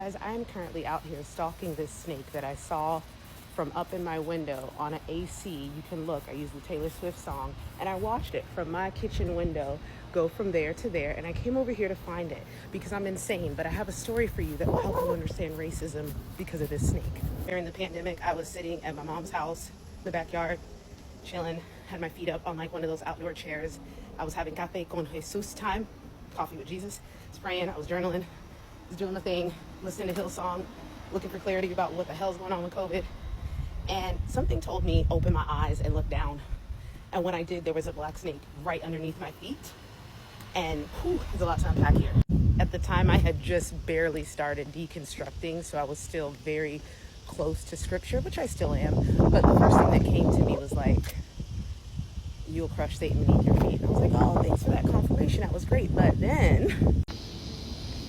As I'm currently out here stalking this snake that I saw from up in my window on an AC. You can look, I used the Taylor Swift song, and I watched it from my kitchen window go from there to there, and I came over here to find it because I'm insane. But I have a story for you that will help you understand racism because of this snake. During the pandemic, I was sitting at my mom's house in the backyard, chilling, had my feet up on like one of those outdoor chairs. I was having cafe con Jesus time, coffee with Jesus, was praying, I was journaling, was doing the thing, listening to Hillsong, looking for clarity about what the hell's going on with COVID. And something told me, open my eyes and look down. And when I did, there was a black snake right underneath my feet. And there's a lot to unpack here. At the time, I had just barely started deconstructing, so I was still very close to scripture, which I still am. But the first thing that came to me was like, you'll crush Satan beneath your feet. And I was like, oh, thanks for that confirmation. That was great. But then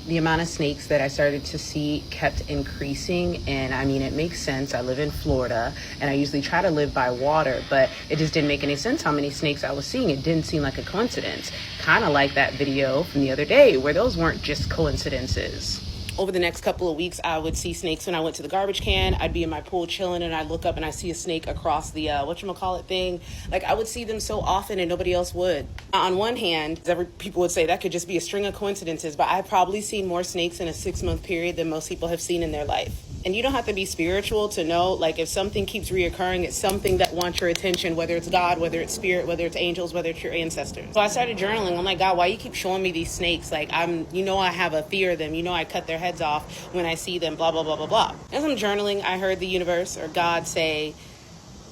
the amount of snakes that I started to see kept increasing. And I mean, it makes sense. I live in Florida and I usually try to live by water, but it just didn't make any sense how many snakes I was seeing. It didn't seem like a coincidence. Kind of like that video from the other day where those weren't just coincidences. Over the next couple of weeks, I would see snakes when I went to the garbage can. I'd be in my pool chilling and I'd look up and I see a snake across the whatchamacallit thing. Like, I would see them so often and nobody else would. On one hand, people would say that could just be a string of coincidences, but I've probably seen more snakes in a 6-month period than most people have seen in their life. And you don't have to be spiritual to know, like, if something keeps reoccurring, it's something that wants your attention, whether it's God, whether it's spirit, whether it's angels, whether it's your ancestors. So I started journaling. I'm like, God, why you keep showing me these snakes? Like, I have a fear of them. I cut their heads off when I see them, blah, blah, blah, blah, blah. As I'm journaling, I heard the universe or God say,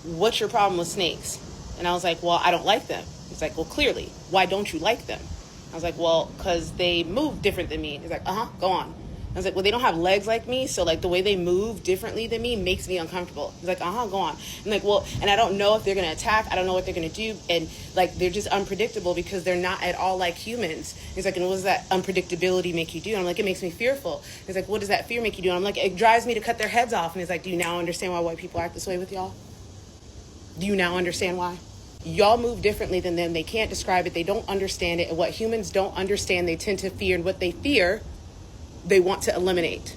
what's your problem with snakes? And I was like, well, I don't like them. He's like, well, clearly, why don't you like them? I was like, well, because they move different than me. He's like, go on. I was like, well, they don't have legs like me, so like the way they move differently than me makes me uncomfortable. He's like, go on. I'm like, well, and I don't know if they're gonna attack. I don't know what they're gonna do, and like they're just unpredictable because they're not at all like humans. He's like, and what does that unpredictability make you do? And I'm like, it makes me fearful. He's like, what does that fear make you do? And I'm like, it drives me to cut their heads off. And he's like, do you now understand why white people act this way with y'all? Do you now understand why? Y'all move differently than them. They can't describe it. They don't understand it. And what humans don't understand, they tend to fear. And what they fear, they want to eliminate.